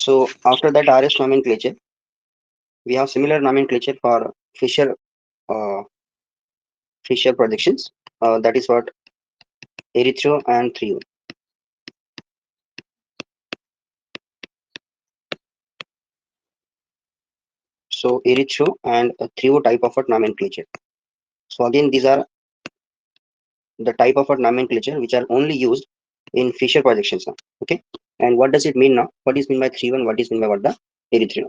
So after that RS nomenclature, we have similar nomenclature for Fisher uh, Fisher projections. That is what erythro and trio. So erythro and trio type of a nomenclature. So again, these are the type of a nomenclature which are only used in Fisher projections now. Okay, and what does it mean now? What is mean by trio and what is mean by what the erythro?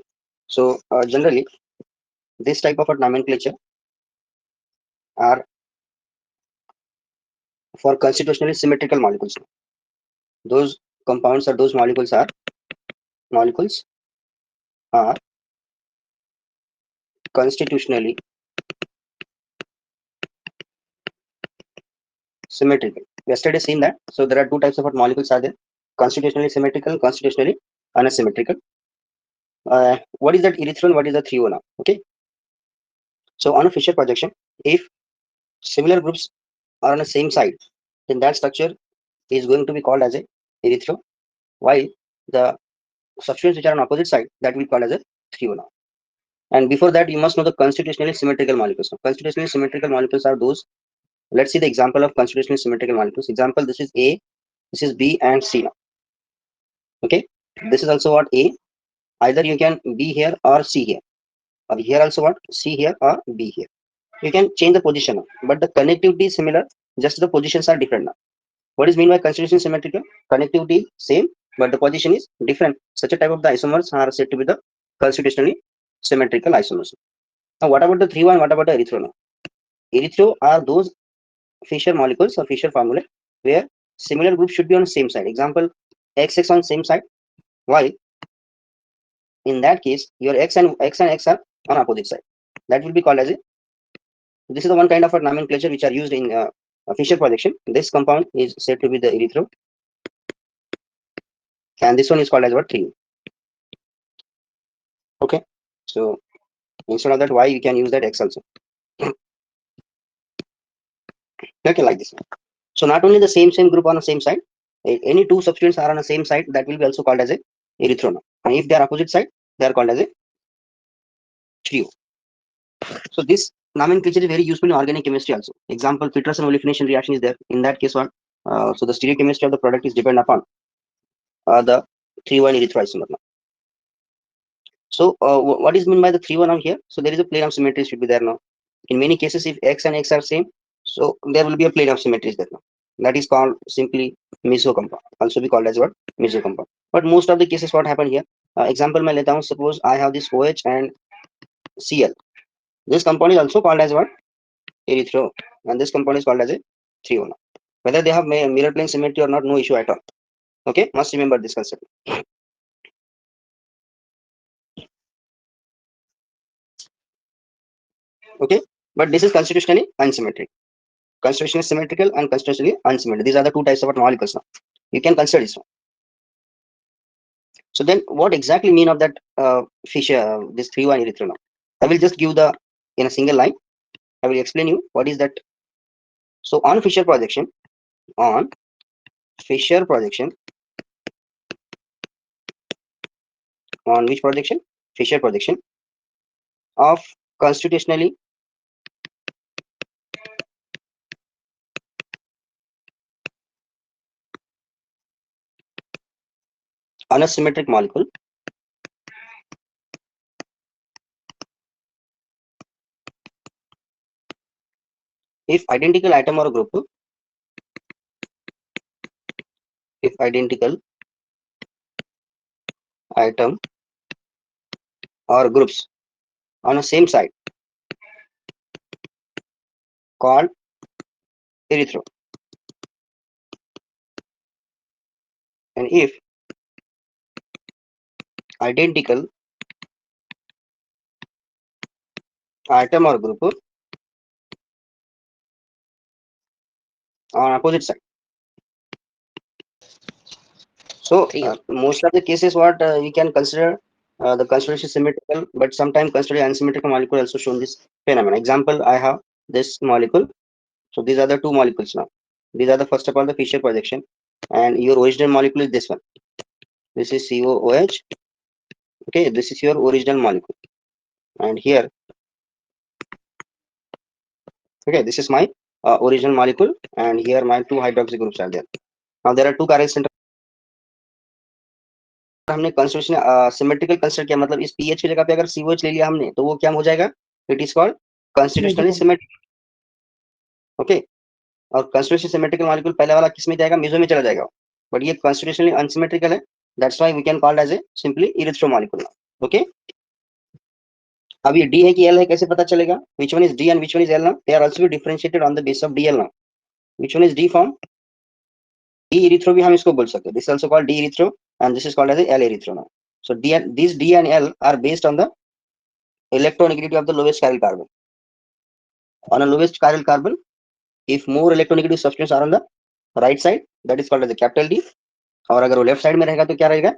So generally, this type of a nomenclature are for constitutionally symmetrical molecules. Those compounds or those molecules are constitutionally symmetrical. Yesterday seen that. So there are two types of molecules are there: constitutionally symmetrical, constitutionally unsymmetrical. What is that erythro and what is the trio now? Okay. So on a Fisher projection, if similar groups are on the same side, then that structure is going to be called as a erythro, while the substituents which are on opposite side, that will be called as a trio now. And before that, you must know the constitutionally symmetrical molecules. Now, constitutionally symmetrical molecules are those. Let's see the example of constitutionally symmetrical molecules. Example: this is A, this is B, and C now. Okay, this is also what A. Either you can B here or C here, or here also what C here or B here. You can change the position now, but the connectivity is similar. Just the positions are different now. What is mean by constitutionally symmetrical? Connectivity same, but the position is different. Such a type of the isomers are said to be the constitutionally symmetrical isomers. Now, what about the trio and what about the erythro now? Erythro are those Fisher molecules or Fisher formulae where similar groups should be on the same side. Example, XX on same side, while in that case your X and X are on opposite side. That will be called as a. This is the one kind of a nomenclature which are used in Fisher projection. This compound is said to be the erythro, and this one is called as what trio. Okay, so instead of that Y, you can use that X also. Okay, like this. So not only the same group on the same side, any two substituents are on the same side, that will be also called as a erythro. And if they are opposite side, they are called as a trio. So this nomenclature is very useful in organic chemistry also. Example, Peterson olefination reaction is there. In that case, what? So the stereochemistry of the product is dependent upon the 3,1 erythro isomer. So what is meant by the 3,1 now here? So there is a plane of symmetry should be there now. In many cases, if X and X are same, so there will be a plane of symmetry there now. That is called simply meso compound. Also be called as what? Meso compound. But most of the cases, what happened here? Example, my let down. Suppose I have this OH and Cl. This compound is also called as what? Erythro, and this compound is called as a 3,1. Whether they have mirror plane symmetry or not, no issue at all. Okay, must remember this concept. Okay, but this is constitutionally unsymmetric. Constitutionally symmetrical and constitutionally unsymmetrical. These are the two types of molecules now. You can consider this one. So then, what exactly mean of that Fisher, this 3,1 erythro now? I will just give the in a single line. I will explain you what is that. So on Fisher projection, on which projection? Fisher projection of constitutionally unsymmetric molecule if identical atom or group, atom or groups on the same side called erythro, and if identical atom or group on opposite side. So most of the cases, what we can consider the constellation symmetrical, but sometimes consider unsymmetrical molecule also shown this phenomenon. Example, I have this molecule. So these are the two molecules now. These are the first of all the Fisher projection, and your original molecule is this one. This is COOH, Okay, this is your original molecule, and here, okay, this is my original molecule, and here my two hydroxy groups are there. Now there are two chiral center. हमने constitution symmetrical consider किया, मतलब इस pH की जगह पे अगर COH ले लिया हमने तो वो क्या हो जाएगा, it is called constitutionally symmetrical. Okay, और कॉन्स्टिट्यूशनली सिमेट्रिकल मॉलिक्यूल पहले वाला किस में जाएगा, मेसो में चला जाएगा, बट ये कॉन्स्टिट्यूशनली अनसिमेट्रिकल है, that's why we can called as a simply erythro molecule. Okay, अब ये डी है कि एल है, कैसे पता चलेगा, which one is D and which one is L. Now they are also be differentiated on the base of DL. Now which one is D form, D erythro भी हम इसको बोल सकते हैं, this also called D erythro and this is called as a L erythro. Now, so these D and L are based on the electronegativity of the lowest chiral carbon. On a lowest chiral carbon, if more electronegative substances are on the right side, that is called as a capital D. और अगर वो left side में रहेगा तो क्या रहेगा,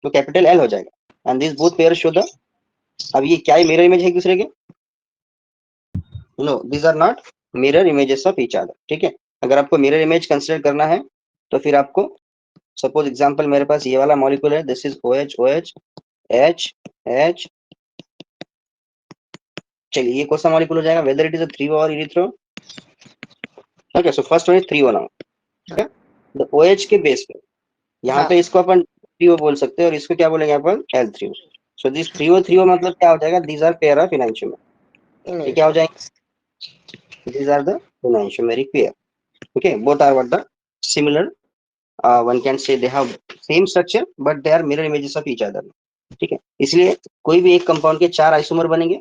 तो capital L हो जाएगा. And this both pair show the, अब ये क्या मिरर इमेज है एक दूसरे के, no this are not mirror images of each other. ठीक है, अगर आपको मिरर इमेज कंसिडर करना है तो फिर आपको, सपोज एग्जांपल मेरे पास ये वाला मॉलिक्यूल है, this is OH OH H H. चलिए ये कौन सा मॉलिक्यूल हो जाएगा, whether it is a 3O और erythro. Okay, so first one is 3O. Now the OH के बेस पे यहाँ पे इसको अपन 3O बोल सकते हैं और इसको क्या बोलेंगे अपन, L3O. सो दिस 3O मतलब क्या हो जाएगा, दीज आर पेयर ऑफ इनैंशियोमेर. ये क्या हो जाएगा, these are the enantiomeric pair. Okay, both are what the similar, one can say they have same structure but they are mirror images of each other. ठीक है, इसलिए कोई भी एक कंपाउंड के 4 आइसोमर बनेंगे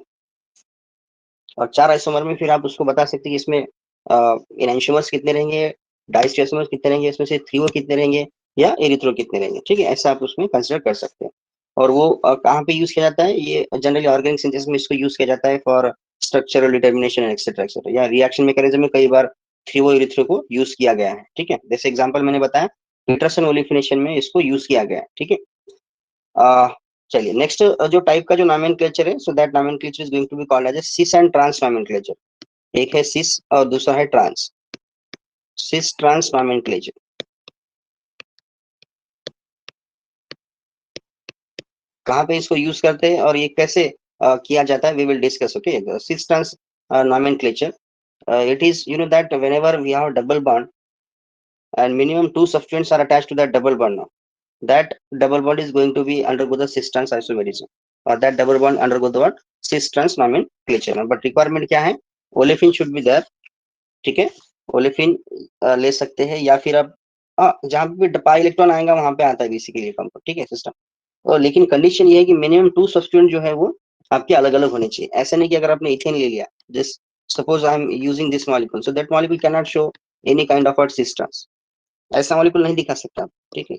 और 4 आइसोमर में फिर आप उसको बता सकते हैं कि इसमें एनांशियोमर्स कितने रहेंगे, डाइस्टेरियोमर्स कितने रहेंगे, इसमें से 3O कितने रहेंगे या एरिथ्रो कितने रहेंगे. ठीक है, ऐसा आप उसमें कंसिडर कर सकते हैं. और वो कहाँ पे यूज किया जाता है, ये जनरली ऑर्गेनिक सिंथेसिस में इसको यूज किया जाता है for structural determination etcetera etcetera, या रिएक्शन मैकेनिज्म में कई बार 3O एरिथ्रो को यूज किया गया है. ठीक है, जैसे एग्जांपल मैंने बताया पीटरसन ओलिफिनेशन में इसको यूज किया गया है. ठीक है, चलिए नेक्स्ट जो टाइप का जो नॉमेनक्लेचर है, so that nomenclature is going to be called as cis and trans nomenclature. एक है सिस और दूसरा है ट्रांस. सिस ट्रांस नॉमेनक्लेचर कहाँ पे इसको यूज करते हैं और ये कैसे किया जाता है, we will discuss. Okay, cis trans nomenclature, it is, you know, that whenever we have a double bond and minimum 2 substituents are attached to that double bond, now that double bond is going to be undergo the cis trans isomerism, or that double bond undergo the what, cis trans nomenclature. But requirement क्या है, olefin should be there. ठीक है, olefin ले सकते हैं या फिर आप जहाँ पे भी पाई इलेक्ट्रॉन आएगा वहां पे आता है बेसिकली कंपाउंड. ठीक है सिस्टम, और लेकिन कंडीशन ये है कि मिनिमम 2 सब्स्टिट्यूएंट जो है वो आपके अलग अलग होने चाहिए. ऐसा नहीं कि अगर आपने इथेन ले लिया, this suppose I am using this molecule, so that molecule can not show any kind of cis trans, ऐसा मॉलिक्यूल नहीं दिखा सकता आप. ठीक है,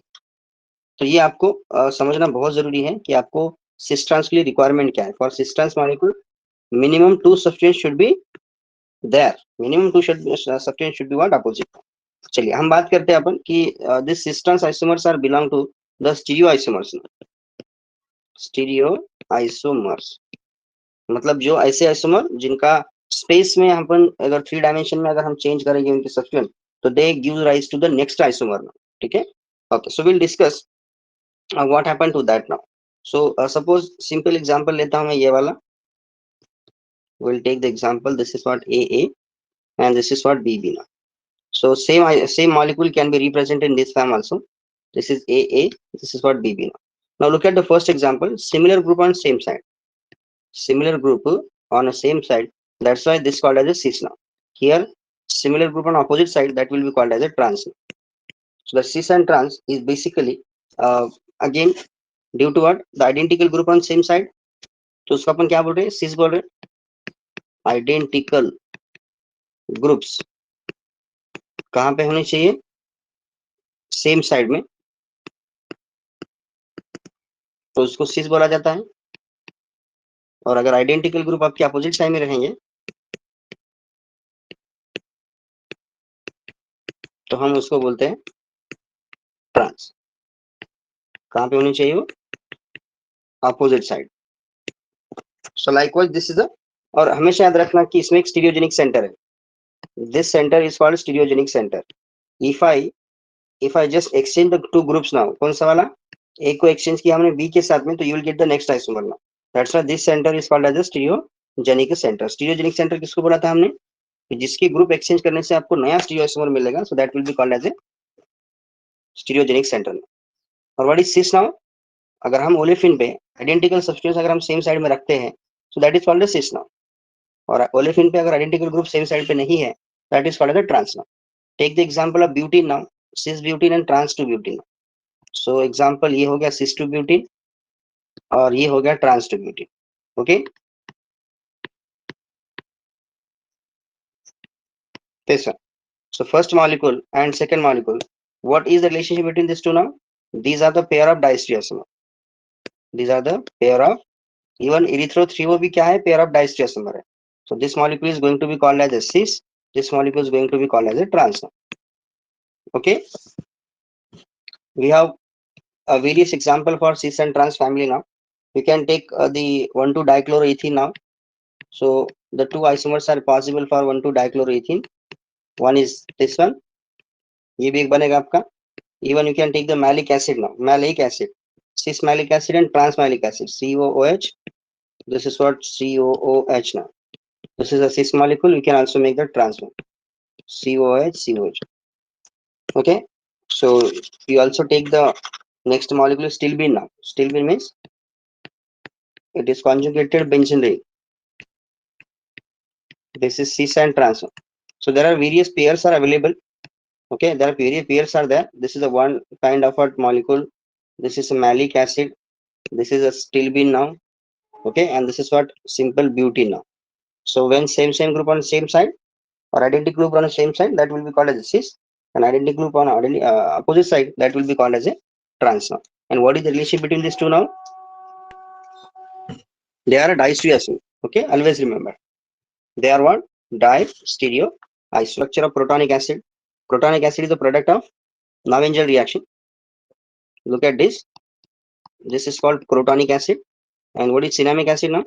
तो ये आपको समझना बहुत जरूरी है कि आपको सिस ट्रांस के लिए रिक्वायरमेंट क्या है. For cis trans molecule minimum 2 substituent should be there, minimum 2 substituent should be what, opposite. चलिए हम बात करते हैं अपन कि this cis trans isomers are belong to the stereo isomers. Stereo isomers मतलब जो ऐसे आइसोमर जिनका स्पेस में अपन अगर 3 डायमेंशन में अगर हम चेंज करेंगे उनके सब्स्टिट्यूएंट, तो they give rise to the next isomer. ठीक है, okay, so will discuss what happened to that now. So suppose simple example लेता हूं मैं ये वाला, will take the example, this is what AA and this is what BB now. So same molecule can be represented in this form also. This is AA, this is what BB now. Now look at the first example, similar group on same side, similar group on a same side, that's why this called as a cis. Now here similar group on opposite side, that will be called as a trans. So the cis and trans is basically again due to what, the identical group on same side, तो उसको अपन क्या बोल रहे हैं, cis बोल रहे हैं. Identical groups कहाँ पे होने चाहिए, सेम साइड में, तो उसको सिस बोला जाता है. और अगर आइडेंटिकल ग्रुप आपके अपोजिट साइड में रहेंगे तो हम उसको बोलते हैं ट्रांस. कहाँ पे होनी चाहिए वो, opposite side. So likewise this is और हमेशा याद रखना कि इसमें एक स्टीरियोजेनिक सेंटर है. This center is called stereogenic centre. If I just exchange the 2 groups now, कौन सा वाला, ए को एक्सचेंज किया हमने बी के साथ में, तो you will get the next isomer now. That's why this center is called as a stereogenic center. Stereogenic center किसको बोला था हमने, कि जिसकी ग्रुप एक्सचेंज करने से आपको नया स्टीरियो आइसोमर मिलेगा, so that will be called as a stereogenic center. और व्हाट इज सिस नाउ, अगर हम ओलेफिन पे आइडेंटिकल सब्सटेंस अगर हम सेम साइड में रखते हैं, so that is called as cis now. और ओलेफिन पे अगर आइडेंटिकल ग्रुप सेम साइड पे नहीं है, that is called as trans now. Take the example of butene now, cis butene and trans two butene. So example ये हो गया सिस to butene और ये हो गया trans two butene. Okay, this one. So first molecule and second molecule, what is the relationship between these two now? These are the pair of diastereomer. These are the pair of, even erythro-3o भी क्या है, pair of diastereomer है. So this molecule is going to be called as a cis. This molecule is going to be called as a trans. Okay, we have a various example for cis and trans family now. We can take the 1,2-dichloroethene now. So the two isomers are possible for 1,2-dichloroethene. One is this one. ये भी एक बनेगा आपका. Even you can take the malic acid now, malic acid, cis malic acid and trans malic acid, COOH. This is what COOH now. This is a cis molecule. We can also make the trans one, COOH, COH. Okay. So you also take the next molecule, stilbene now. Stilbene means it is conjugated benzene ring. This is cis and trans one. So there are various pairs are available. Okay, there are various pairs are there. This is a one kind of a molecule. This is a malic acid. This is a stilbene now. Okay, and this is what simple butene now. So when same group on same side or identical group on the same side, that will be called as a cis, and identical group on opposite side, that will be called as a trans now. And what is the relationship between these two now? They are a distereoisomers. Okay, always remember they are what, distereo. Structure of protonic acid. Protonic acid is a product of Navinger reaction. Look at this. This is called protonic acid. And what is cinnamic acid now?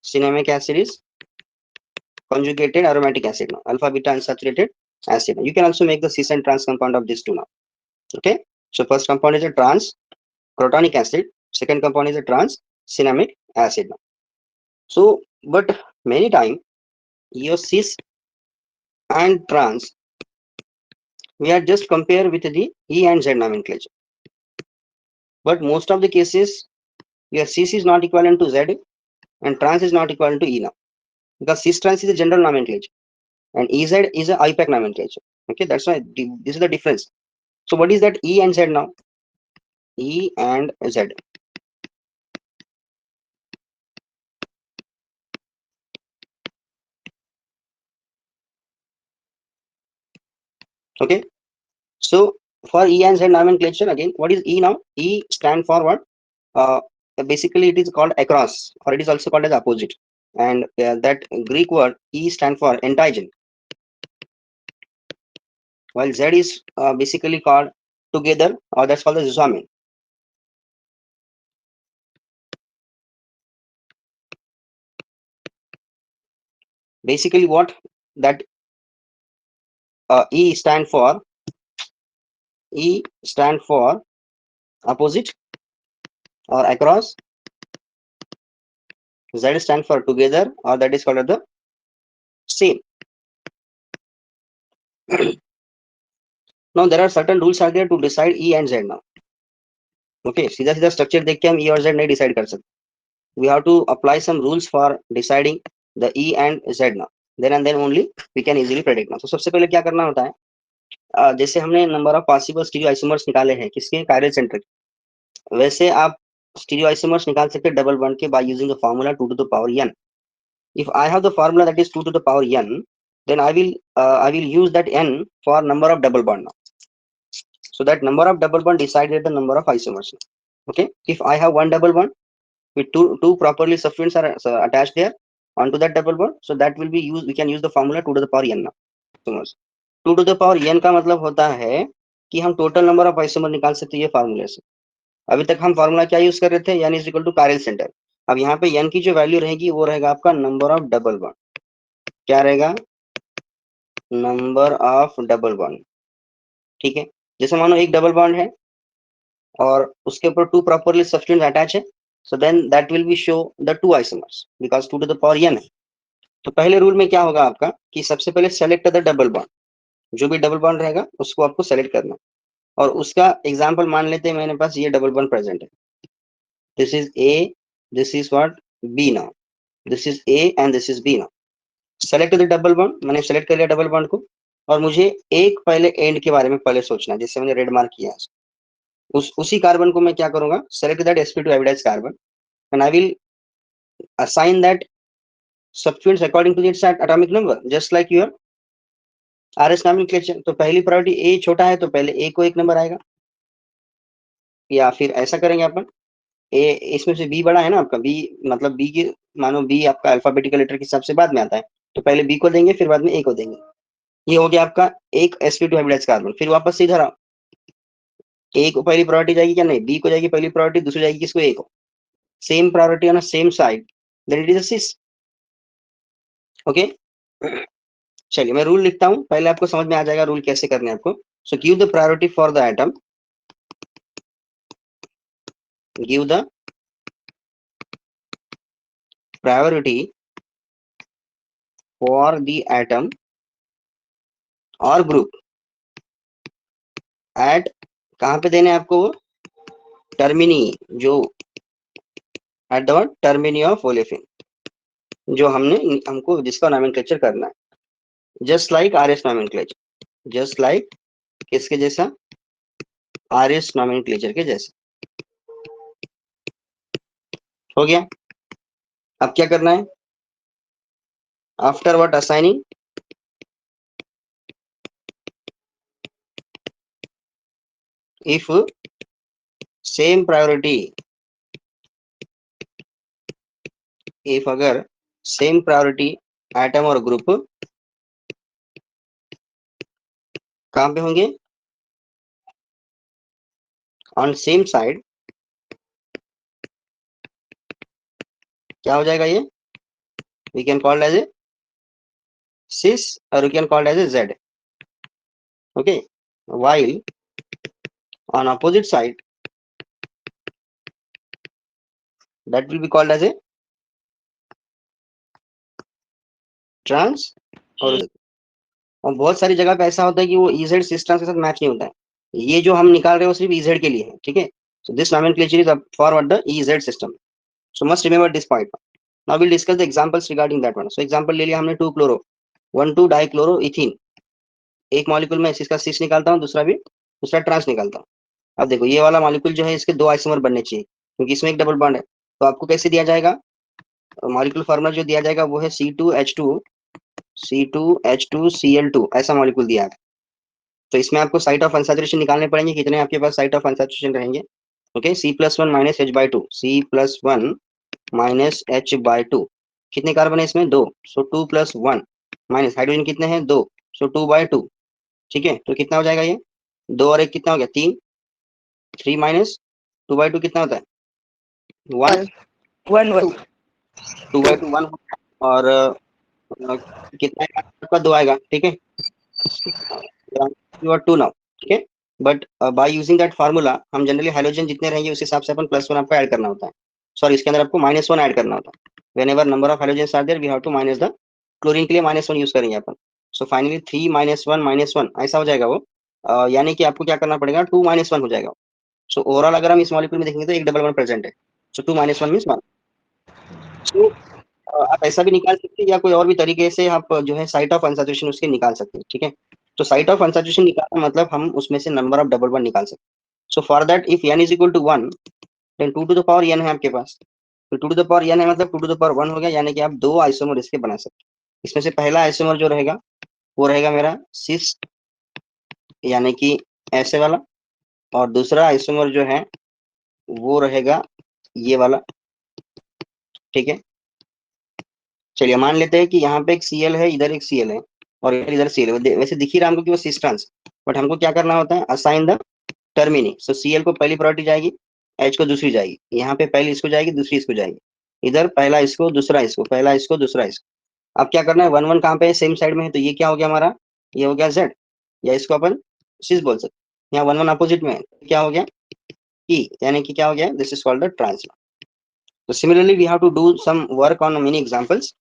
Cinnamic acid is conjugated aromatic acid now, alpha beta unsaturated acid. You can also make the cis and trans compound of these two now. Okay, so first compound is a trans protonic acid, second compound is a trans cinnamic acid now. So but many time your cis and trans, we are just compare with the E and Z nomenclature, but most of the cases your cis is not equivalent to Z and trans is not equivalent to E now, because cis trans is a general nomenclature and EZ is a IPAC nomenclature. Okay, that's why this is the difference. So what is that E and Z now? E and Z. Okay, so for E and Z nomenclature, again, what is E now? E stand for what? Basically it is called across, or it is also called as opposite, and that Greek word E stand for antigen, while Z is basically called together, or that's called the zoomin. Basically what that E stand for opposite or across, Z stand for together, or that is called the same. Now there are certain rules are there to decide E and Z now. Okay, सीधा सीधा structure देख के हम E और Z नहीं decide कर सकते. We have to apply some rules for deciding the E and Z now. Then and then only we can easily predict now. So सबसे पहले क्या करना होता है, जैसे हमने number of possible stereo isomers निकाले हैं किसके, कायरल सेंटर के, वैसे आप स्टीरियो आइसोमर्स निकाल सकते हैं डबल बॉन्ड के by using the formula 2 to the power n. If I have the formula that is 2 to the power n, then I will use that n for number of double bond now. So that number of double bond decided the number of isomers. Okay, if I have one double bond with two properly substituents are attached there onto that double bond, so that will be used, we can use the formula 2 to the power n now. 2 to the power n का मतलब होता है कि हम total number of isomer निकाल सकते हैं ये फार्मूले से. अभी तक हम फार्मूला क्या यूज कर रहे थे, n is equal to chiral center. अब यहाँ पे n की जो वैल्यू रहेगी वो रहेगा आपका नंबर ऑफ डबल बॉन्ड. क्या रहेगा, नंबर ऑफ डबल बॉन्ड. ठीक है, जैसे मानो एक डबल बॉन्ड है और उसके ऊपर 2 प्रॉपरली सब्स्टिट्यूएंट्स अटैच है, so then that will be show the 2 isomers because 2 to the power n है। तो पहले रूल में क्या होगा आपका कि सबसे पहले सेलेक्ट द डबल बॉन्ड, जो भी डबल बॉन्ड रहेगा उसको आपको सेलेक्ट करना, और उसका एग्जांपल मान लेते हैं मेरे पास ये डबल बॉन्ड प्रेजेंट है, this is A, this is what B now, this is A and this is B now. Select the double bond, मैंने सेलेक्ट कर लिया डबल बॉन्ड को, और मुझे एक पहले एंड के बारे में पहले सोचना है, जिससे मैंने रेड मार्क किया है। उसी कार्बन को मैं क्या करूंगा, select that sp2 hybridised carbon and I will assign that substituents according to its atomic number just like your RS nomenclature। तो पहली प्रायोरिटी ए छोटा है तो पहले ए को एक नंबर आएगा, या फिर ऐसा करेंगे अपन, ए इसमें से बी बड़ा है ना आपका, बी मतलब बी की मानो बी आपका अल्फाबेटिकल लेटर के हिसाब से बाद में आता है, तो पहले बी को देंगे फिर बाद में ए को देंगे। ये हो गया आपका एक sp2 हाइब्रिडाइज्ड कार्बन। फिर वापस से इधर आओ, ए को पहली प्रायोरिटी जाएगी क्या, नहीं, बी को जाएगी पहली प्रायोरिटी, दूसरी जाएगी किसको, ए को, same priority on same side, then it is a cis. Okay, चलिए मैं रूल लिखता हूं, पहले आपको समझ में आ जाएगा रूल कैसे करने हैं आपको। So give the priority for the atom, give the priority for the atom और ग्रुप एट, कहां पे देने हैं आपको वो, टर्मिनी, जो एट द टर्मिनी ऑफ ओलेफिन, जो हमको जिसका नोमेनक्लेचर करना है, just like R S nomenclature, just like किसके जैसा, आर एस नोमेनक्लेचर के जैसा। हो गया, अब क्या करना है, after what assigning if same priority, if अगर सेम प्रायोरिटी एटम और ग्रुप कहां पे होंगे, ऑन सेम साइड, क्या हो जाएगा ये, we can called as a सिस और we can called as a Z. Okay, while on opposite side that will be called as a trans। और बहुत सारी जगह पे ऐसा होता है कि वो EZ सिस ट्रांस के साथ मैच नहीं होता है, ये जो हम निकाल रहे हैं वो सिर्फ EZ के लिए है, ठीक है। So this nomenclature is for what the EZ system, so must remember this point। now we'll discuss the examples regarding that one। so example ले लिया हमने 2 chloro 1,2 डाइक्लोरोइथीन, एक मॉलिक्यूल में इसका सिस निकालता हूँ, दूसरा भी दूसरा ट्रांस निकालता हूँ। अब देखो ये वाला मॉलिक्यूल जो है इसके 2 आइसोमर बनने चाहिए क्योंकि इसमें एक डबल बॉन्ड है, तो आपको कैसे दिया जाएगा, मॉलिक्यूल फार्मूला जो दिया जाएगा वो है C2H2Cl2, ऐसा मॉलिक्यूल दिया है। तो इसमें आपको साइट ऑफ अनसैचुरेशन निकालने पड़ेंगे, कितने आपके पास साइट ऑफ अनसैचुरेशन रहेंगे। Okay, C+1 minus H/2, C+1 minus H/2, कितने कार्बन है इसमें, 2, सो 2+1 माइनस हाइड्रोजन कितने हैं, 2, सो 2/2, ठीक है। तो कितना हो जाएगा ये, 2 और 1 कितना हो गया, 3, 3 माइनस 2/2 कितना होता है, 1, 2/2 1, और कितना आपका 2 आएगा, ठीक है, यू आर 2 नाउ, ठीक है। But by using that formula हम जनरली हाइड्रोजन जितने रहेंगे उस हिसाब से अपन +1 आपको ऐड करना होता है, सॉरी इसके अंदर आपको -1 ऐड करना होता है। Whenever number of hydrogen are there we have to minus the, chlorine के लिए -1 यूज करेंगे अपन। सो फाइनली 3 -1 ऐसा हो जाएगा वो, यानी कि आपको क्या करना पड़ेगा, 2 -1 हो जाएगा। सो ओवरऑल अगर हम इस मॉलिक्यूल में देखेंगे तो एक डबल बॉन्ड प्रेजेंट है, सो 2 -1 मींस 1। सो आप ऐसा भी निकाल सकते हैं या कोई और भी तरीके से आप जो है साइट ऑफ अनसैचुरेशन उसके निकाल सकते हैं, ठीक है। तो साइट ऑफ अनसैचुरेशन निकालना मतलब हम उसमें से नंबर ऑफ डबल बॉन्ड निकाल सकते हैं। So for that if n is equal to 1 then 2 to the power n है आपके पास, तो 2 टू द पावर n है मतलब 2 टू द पावर 1 हो गया, यानी कि आप 2 आइसोमर इसके बना सकते हैं। इसमें से पहला आइसोमर जो रहेगा वो रहेगा मेरा सिस, यानी कि ऐसे वाला, और दूसरा आइसोमर जो है वो रहेगा ये वाला, ठीक है। चलिए मान लेते हैं कि यहाँ पे एक Cl है, इधर एक Cl है और इधर Cl है, वैसे दिख ही रहा हमको कि वो सिस ट्रांस, बट हमको क्या करना होता है, असाइन द टर्मिनी। सो Cl को पहली प्रायोरिटी जाएगी, H को दूसरी जाएगी, यहाँ पे पहली इसको जाएगी, दूसरी इसको जाएगी, इधर पहला इसको दूसरा इसको, पहला इसको दूसरा इसको। अब क्या करना है, 1 1 कहाँ पे है, सेम साइड में है, तो ये क्या हो गया हमारा, ये हो गया Z, या इसको अपन सिस बोल सकते हैं। यहाँ 1 1 अपोजिट में है, क्या हो गया E यानी कि क्या हो गया, this is called the trans. तो similarly we have to do some work on many examples.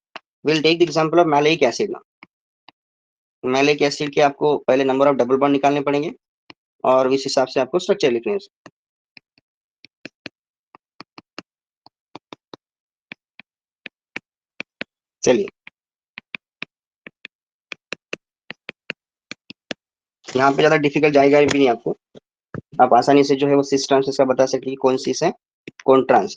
Will take the example of malic acid ना। मैलिक एसिड के आपको पहले नंबर ऑफ डबल बॉन्ड निकालने पड़ेंगे और इस हिसाब से आपको स्ट्रक्चर लिखने हैं। चलिए, यहाँ पे ज्यादा डिफिकल्ट जाएगा भी नहीं आपको, आप आसानी से जो है वो सिस ट्रांस का बता सकते हैं कौन सिस है कौन trans.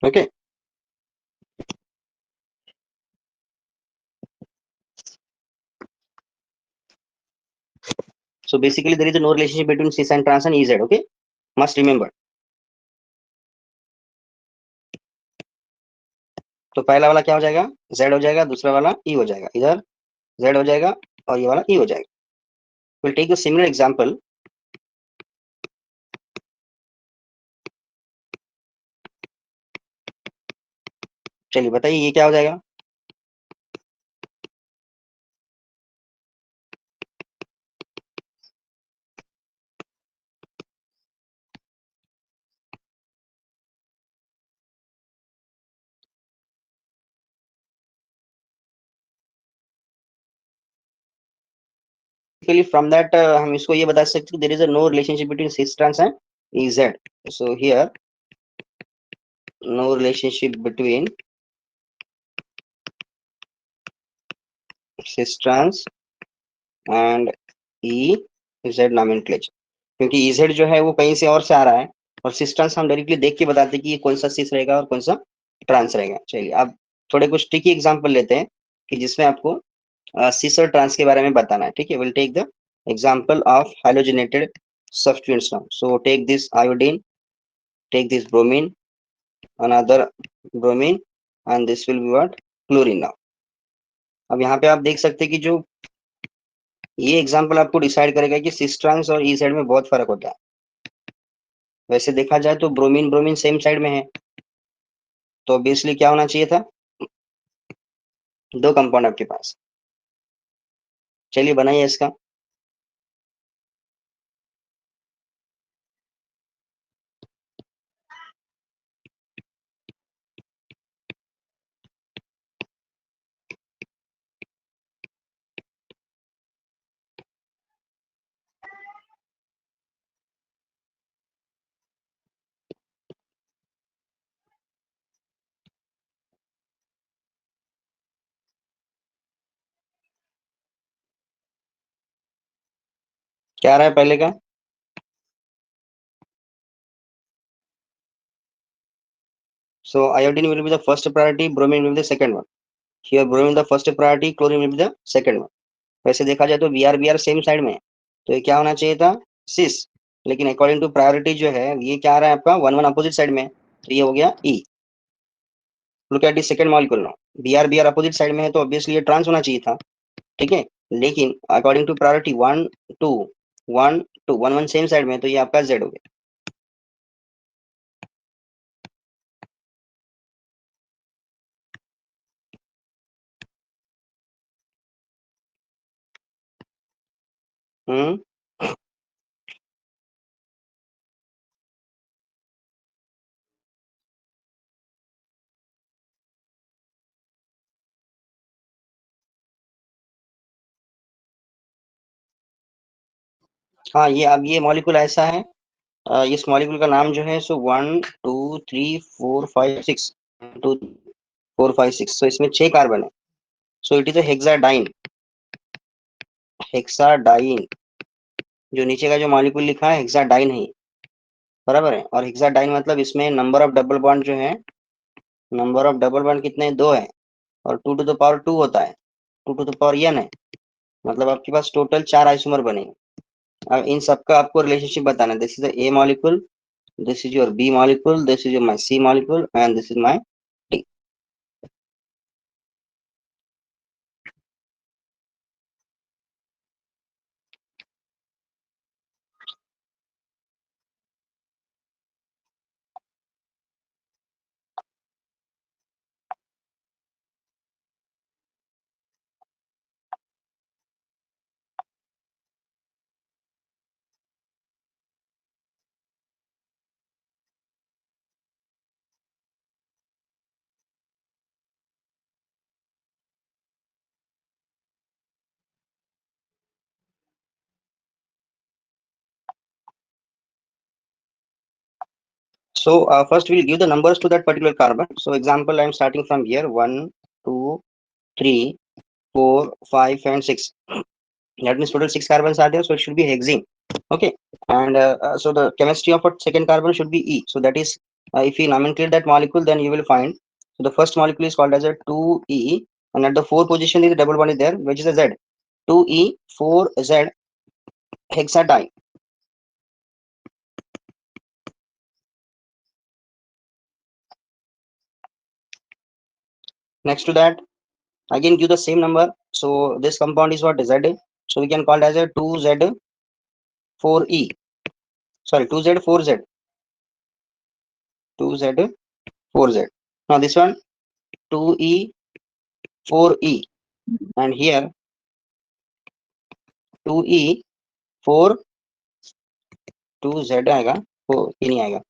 Okay, so basically there is no relationship between cis and trans and ez, okay, must remember। तो पहला वाला क्या हो जाएगा, z हो जाएगा, दूसरा वाला e हो जाएगा, इधर z हो जाएगा और ये वाला e हो जाएगा। Will take the similar example. चलिए बताइए ये क्या हो जाएगा। फ्रॉम दैट हम इसको ये बता सकते हैं there is a no relationship between cis trans and ez। So here no relationship between cis trans and E Z nomenclature, क्योंकि ई जेड जो है वो कहीं से और से आ रहा है और सिस ट्रांस हम डायरेक्टली देख के बताते हैं कि ये कौन सा सिस रहेगा और कौन सा ट्रांस रहेगा। चलिए अब थोड़े कुछ ट्रिकी एग्जांपल लेते हैं कि जिसमें आपको सिस और ट्रांस के बारे में बताना है। ठीक है, will take the example of halogenated substituents now। So take this iodine, take this bromine, another bromine, and this will be what, chlorine now। अब यहाँ पे आप देख सकते हैं कि जो ये एग्जांपल आपको डिसाइड करेगा कि सिस ट्रांस और ई साइड में बहुत फर्क होता है। वैसे देखा जाए तो ब्रोमीन ब्रोमीन सेम साइड में है, तो ऑब्वियसली क्या होना चाहिए था, दो कंपाउंड आपके पास। चलिए बनाइए इसका। क्या आ रहा है पहले का, so iodine will be the first priority, bromine will be the second one। here bromine the first priority, chlorine will be the second one। वैसे देखा जाए तो बी आर सेम साइड में है, तो ये क्या होना चाहिए था, सिस। लेकिन अकॉर्डिंग टू प्रायोरिटी जो है ये क्या आ रहा है आपका, वन वन अपोजिट साइड में, तो ये हो गया E. Look at the second molecule now, B R opposite side में है तो ऑब्वियसली ये ट्रांस होना चाहिए था। ठीक है, लेकिन according to priority one two one two one one same side में, तो ये आपका जेड हो गया। हम्म, हाँ ये अब ये मॉलिक्यूल ऐसा है, इस मॉलिक्यूल का नाम जो है सो 1 2 3 4 5 6, 2 4 5 6, सो इसमें 6 कार्बन है। सो इट इज अ हेक्साडाइन। हेक्साडाइन, जो नीचे का जो मॉलिक्यूल लिखा है हेक्साडाइन है, बराबर है। और हेक्साडाइन मतलब इसमें नंबर ऑफ डबल बॉन्ड जो है, नंबर ऑफ डबल बॉन्ड कितने, दो है, और 2 to the power 2 होता है, 2 to the power n है, मतलब आपके पास टोटल 4 आइसोमर बनेंगे। अब इन सबका आपको रिलेशनशिप बताना है, this is A molecule, this is your B molecule, this is your my C molecule and this is my D. So first we'll give the numbers to that particular carbon. So example, I'm starting from here: 1, 2, 3, 4, 5, and 6. That means total 6 carbons are there, so it should be hexene. Okay, and so the chemistry of a second carbon should be E. So that is, if you nomenclate that molecule, then you will find. So the first molecule is called as a 2E, and at the 4 position is a double bond is there, which is a Z. 2E 4Z hexadiene. Next to that, again give the same number. So this compound is what, Z. So we can call it as a 2Z4E. Sorry, 2Z4Z. 2Z4Z. Now this one 2E4E, and here 2E4 2Z आएगा, 4 E नहीं आएगा,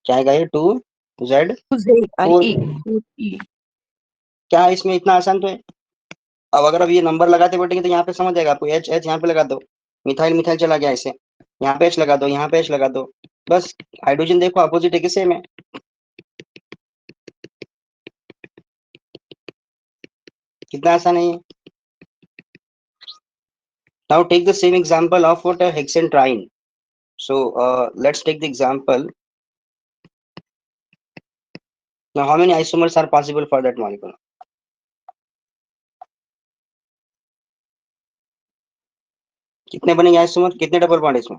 क्या आएगा ये 2Z4 E. क्या है इसमें, इतना आसान तो है। अब अगर अब ये नंबर लगाते बैठेंगे तो यहाँ पे समझ जाएगा आपको। एच एच यहाँ पे लगा दो, मिथाइल मिथाइल चला गया ऐसे, यहाँ पे एच लगा दो, यहाँ पे एच लगा दो, बस। हाइड्रोजन देखो अपोजिट है कि सेम है, कितना आसान है ये। Now take the same example of what a hexantriene. So let's take the example. Now how many isomers are possible for that molecule? कितने बनेंगे आइसोमर, कितने डबल बॉन्ड इसमें?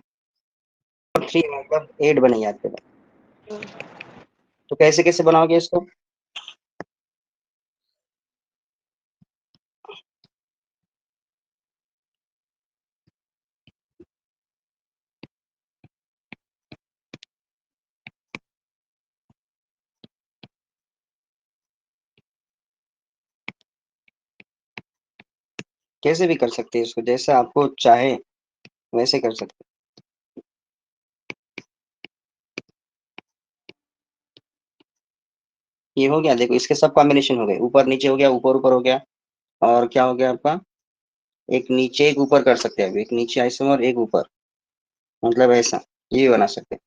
3, मतलब 8 बनेंगे आपके पास। तो कैसे कैसे बनाओगे इसको? कैसे भी कर सकते हैं इसको, जैसे आपको चाहे वैसे कर सकते हैं। ये हो गया, देखो इसके सब कॉम्बिनेशन हो गए, ऊपर नीचे हो गया, ऊपर ऊपर हो गया, और क्या हो गया आपका, एक नीचे एक ऊपर कर सकते हैं। अभी एक नीचे आइसोमर, एक ऊपर, मतलब ऐसा ये बना सकते हैं।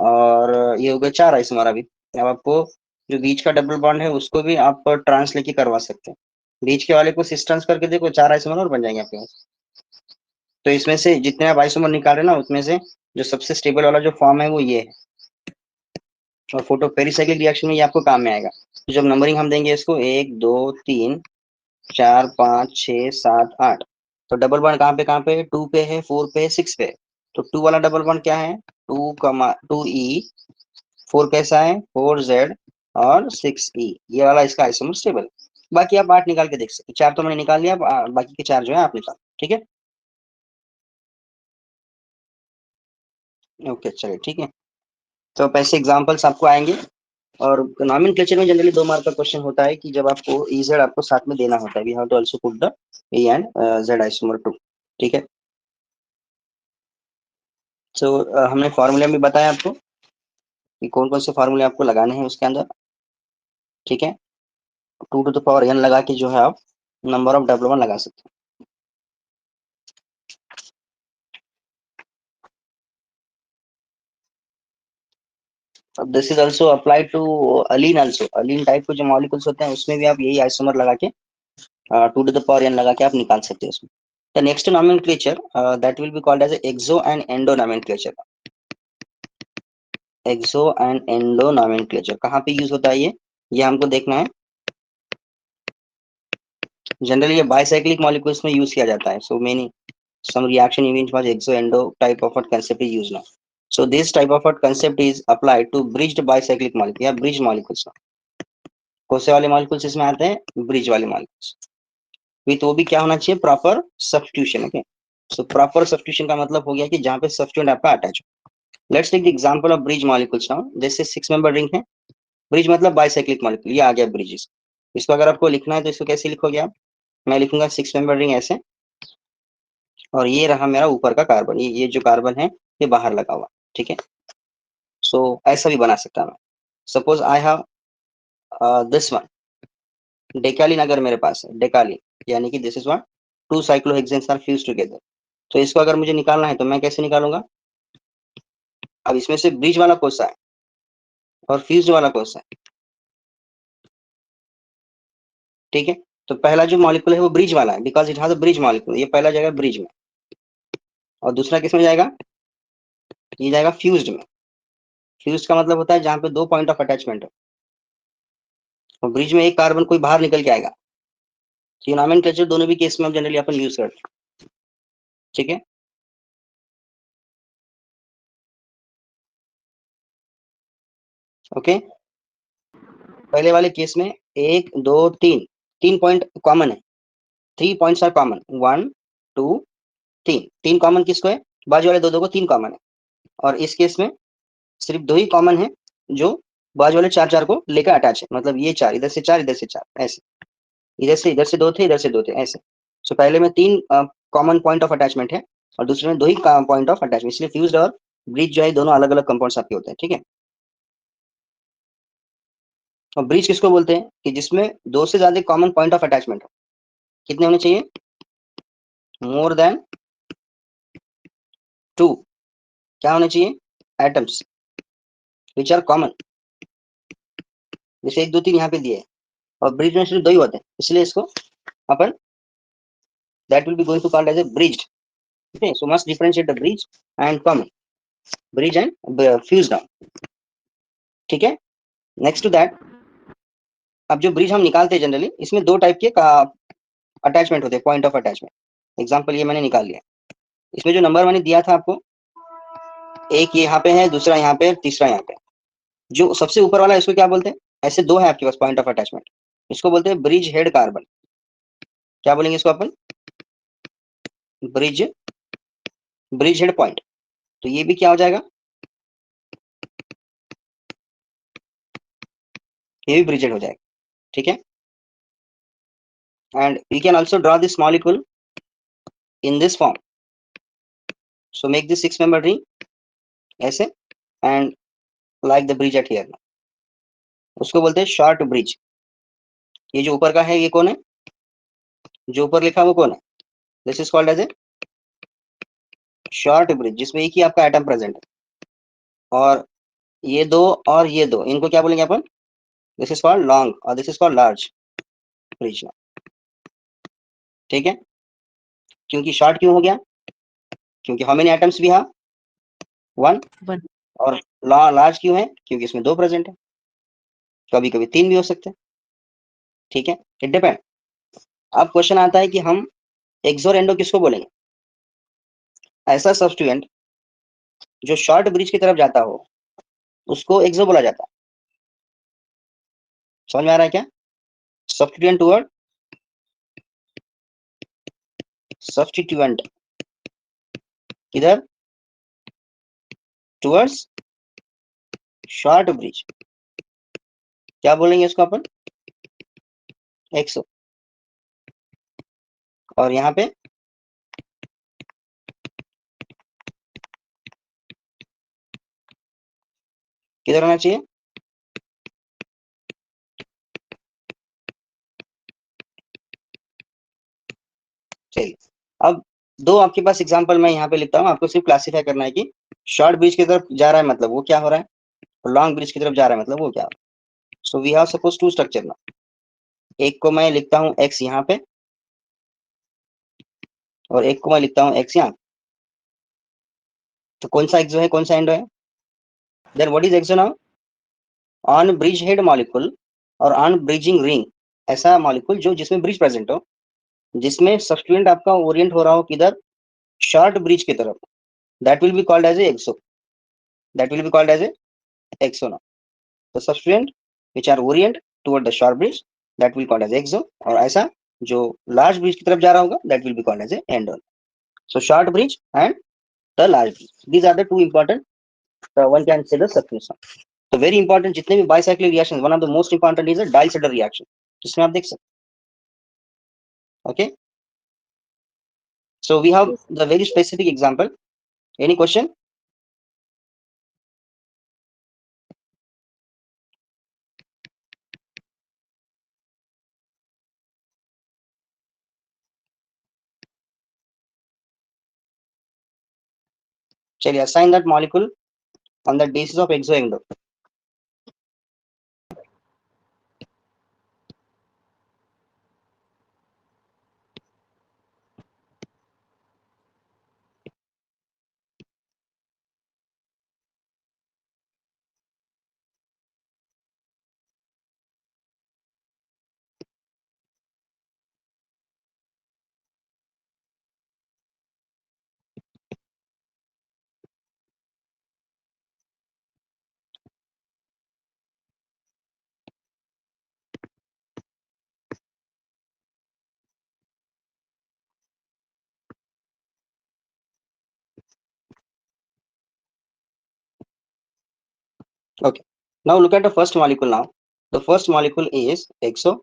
और ये हो गया 4 आइसोमर। अभी अब आपको जो बीच का डबल बॉन्ड है उसको भी आप ट्रांस लेके करवा सकते हैं। बीच के वाले को सिस्टर्स करके देखो, 4 आइसोमर और बन जाएंगे आपके पास। तो इसमें से जितने आप आइसोमर निकाल रहे हैं ना, उसमें से जो सबसे स्टेबल वाला जो फॉर्म है वो ये है, और फोटो पेरिसाइक्लिक रिएक्शन में ये आपको काम में आएगा। तो जब नंबरिंग हम देंगे इसको 1 2 3 4 5 6 7 8, तो डबल बॉन्ड कहाँ पे है, 2 पे है, 4 पे है, 6 पे है। तो 2 वाला डबल बॉन्ड क्या है, 2E, 4 कैसा है, 4Z, और 6E, ये वाला इसका आइसोमर स्टेबल। बाकी आप 8 निकाल के देख सकते, 4 तो मैंने निकाल लिया, बाकी के 4 जो है आप निकाल, ठीक है। ओके चलिए ठीक है। तो अब ऐसे एग्जाम्पल्स आपको आएंगे। और नॉमेनक्लेचर में जनरली 2 मार्क का क्वेश्चन होता है कि जब आपको EZ आपको साथ में देना होता है, we have to also put the E and Z isomer too, ठीक है। सो हमने फॉर्मूला भी बताया आपको कि कौन कौन से फॉर्मूले आपको लगाने हैं उसके अंदर, ठीक है। 2 टू द पावर n लगा के जो है आप नंबर ऑफ डबल वन लगा सकते हैं। अब this is also applied to allene also. Allene type के जो मॉलिक्यूल्स होते हैं उसमें भी आप यही आइसोमर लगा के 2 टू द पावर n लगा के आप निकाल सकते हैं उसमें। The next nomenclature that will be called as exo and endo nomenclature. Exo and endo nomenclature कहाँ पे यूज होता है ये हमको देखना है। जनरली ये बाइसाइक्लिक मॉलिक्यूल्स में यूज किया जाता है। So many some reaction event was exo endo type of a concept is used now. So this type of a concept is applied to bridged bicyclic molecule या bridge molecules। कौन से वाले molecules इसमें आते हैं, bridge वाले molecules with, वो भी क्या होना चाहिए, proper substitution. Okay, so proper substitution का मतलब हो गया कि जहाँ पे सब्स्टिट्यूएंट आपका अटैच हो। Let's take the example of bridge molecules now. जैसे 6 मेंबर रिंग है, ब्रिज मतलब बाइसाइक्लिक मॉलिक्यूल, ये आ गया ब्रिजेस। इसको अगर आपको लिखना है तो इसको कैसे लिखोगे आप, मैं लिखूंगा 6 मेंबर रिंग ऐसे, और ये रहा मेरा ऊपर का कार्बन, ये जो कार्बन है ये बाहर लगा हुआ, ठीक है। सो ऐसा भी बना सकता मैं। Suppose I have this one decalin, अगर मेरे पास है डेकालिन, यानी कि this is what, 2 cyclohexanes are fused together. तो इसको अगर मुझे निकालना है तो मैं कैसे निकालूंगा। अब इसमें से ब्रिज वाला कौन सा है, और फ्यूज्ड वाला कौन सा है? ठीक है, तो पहला जो मॉलिक्यूल है वो ब्रिज वाला है, because it has a bridge molecule, ये पहला जाएगा ब्रिज में। और दूसरा किस में जाएगा? ये जाएगा फ्यूज्ड में। फ्यूज का मतलब होता है जहां पे दो पॉइंट ऑफ अटैचमेंट हो, और ब्रिज में एक कार्बन कोई बाहर निकल के आएगा। तो नॉमेनक्लेचर दोनों भी केस में हम जनरली अपन यूज करते हैं। ठीक है, ओके। पहले वाले केस में एक दो तीन, तीन पॉइंट कॉमन है, three points are common, one two तीन, तीन कॉमन किसको है? बाजू वाले दो दो को तीन कॉमन है। और इस केस में सिर्फ दो ही कॉमन है, जो बाजू वाले चार चार को लेकर अटैच है, मतलब ये चार इधर से चार, इधर से चार, ऐसे। इधर से दो थे, इधर से दो थे, ऐसे। सो पहले में तीन कॉमन पॉइंट ऑफ अटैचमेंट है, और दूसरे में दो ही पॉइंट ऑफ अटैचमेंट, इसलिए फ्यूज्ड और ब्रिज जो है दोनों अलग अलग कंपाउंड्स आपके होते हैं। ठीक है, और ब्रिज किसको बोलते हैं? कि जिसमें दो से ज्यादा कॉमन पॉइंट ऑफ अटैचमेंट हो। कितने होने चाहिए? More than two. क्या होने चाहिए? एटम्स विच आर कॉमन, जैसे एक दो तीन यहाँ पे दिए हैं, और ब्रिज में सिर्फ दो ही होते हैं, इसलिए इसको अपन that will be going to called as a bridged. Okay, so must differentiate the bridge and common, bridge and fused down. ठीक है, नेक्स्ट टू दैट, अब जो ब्रिज हम निकालते हैं जनरली, इसमें दो टाइप के अटैचमेंट होते हैं, पॉइंट ऑफ अटैचमेंट। एग्जांपल ये मैंने निकाल लिया। इसमें जो नंबर मैंने दिया था आपको, एक ये यहाँ पे है, दूसरा यहाँ पे, तीसरा यहाँ पे। जो सबसे ऊपर वाला है इसको क्या बोलते हैं? ऐसे दो है आपके पास पॉइंट ऑफ अटैचमेंट, इसको बोलते हैं ब्रिज हेड कार्बन। क्या बोलेंगे इसको अपन? Bridge, bridge head point. तो ये भी क्या हो जाएगा? ये भी ब्रिज हेड हो जाएगा। ठीक है, and we can also draw this molecule in this form. So make this six member ring ऐसे, and like the bridge at here. उसको बोलते हैं शॉर्ट ब्रिज। ये जो ऊपर का है ये कौन है? जो ऊपर लिखा है वो कौन है? This is called as a short bridge, जिसमें एक ही आपका एटम प्रेजेंट है। और ये दो और ये दो, इनको क्या बोलेंगे अपन? दिस इज कॉल्ड लॉन्ग और this is called large bridge. ठीक है, क्योंकि शॉर्ट क्यों हो गया? क्योंकि हाउ मेनी एटम्स भी हैव? वन। वन। और लार्ज क्यों है? क्योंकि इसमें दो प्रेजेंट है, कभी कभी तीन भी हो सकते हैं। ठीक है, इट डिपेंड। अब क्वेश्चन आता है कि हम एक्सो और एंडो किसको बोलेंगे? ऐसा सब्स्टिट्यूएंट जो शॉर्ट ब्रिज की तरफ जाता हो उसको एक्सो बोला जाता है। समझ में आ रहा है क्या? सब्स्टिट्यूएंट टुवर्ड, सब्स्टिट्यूएंट किधर? टुवर्ड्स शॉर्ट ब्रिज, क्या बोलेंगे इसको अपन? एक्सो। और यहाँ पे किधर होना चाहिए? चलिए, अब दो आपके पास एग्जांपल मैं यहाँ पे लिखता हूँ, आपको सिर्फ क्लासिफाई करना है कि शॉर्ट ब्रिज की तरफ जा रहा है मतलब वो क्या हो रहा है, और लॉन्ग ब्रिज की तरफ जा रहा है मतलब वो क्या हो रहा है। So we have suppose to structure ना, एक को मैं लिखता हूँ एक्स यहाँ पे, और एक को मैं लिखता हूँ एक्स यहाँ। तो कौन सा एक्सो है, कौन सा एंडो है? Then what is exo now? On bridge head molecule और ऑन ब्रिजिंग रिंग, ऐसा मॉलिक्यूल जो जिसमें ब्रिज प्रेजेंट हो, जिसमें सब्स्टिट्यूएंट आपका ओरिएंट हो रहा हो किधर? शॉर्ट ब्रिज की तरफ, that will be called as a exo. That will be called as a exo now. तो substituent which are orient toward the short bridge, that will called as exo. और ऐसा जो लार्ज ब्रिज की तरफ जा रहा होगा, that will be called as a endo. So short bridge and the large bridge, these are the two important, one can say the substitution. तो very important जितने भी bicyclic reaction, one of the most important is Diels Alder reaction, जिसमें आप देख सकते। Okay, so we have the very specific example. Any question? चलिए, assign that molecule on the basis of exo endo. Okay. Now look at the first molecule now. The first molecule is exo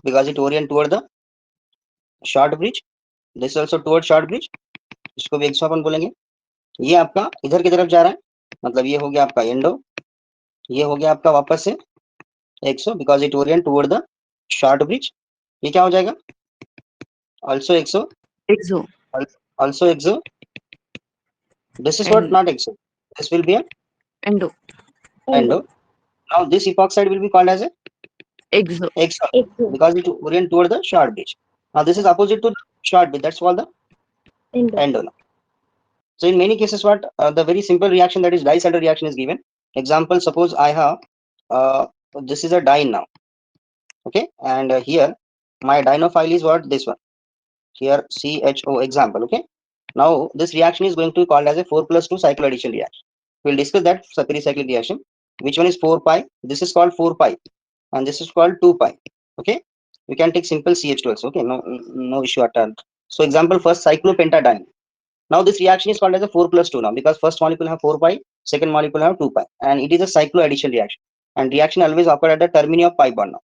because it orient toward the short bridge. This is also toward short bridge. इसको भी exo अपन बोलेंगे. ये आपका इधर की तरफ जा रहा है, मतलब ये हो गया आपका एंडो, ये हो गया आपका वापस से exo because it orient toward the short bridge. ये क्या हो जाएगा? Also exo, Exo. Also exo. This is what And not exo. दिस विल बी endo. Endo. Now this epoxide will be called as a Exo. exo because it orient toward the short bridge. Now this is opposite to the short bridge, that's called the endo. So in many cases what the very simple reaction, that is Diels-Alder reaction, is given. Example, suppose I have this is a diene now, okay, and here my dienophile is what, this one here, CHO example. Okay, now this reaction is going to be called as a 4+2 cycloaddition reaction. We'll discuss that pericyclic reaction. Which one is 4 pi? This is called 4 pi and this is called 2 pi. Okay, we can take simple CH2 also. Okay, no issue at all. So example, first cyclopentadiene. Now this reaction is called as a 4+2 now because first molecule have 4 pi, second molecule have 2 pi, and it is a cycloaddition reaction, and reaction always occur at the termini of pi bond. Now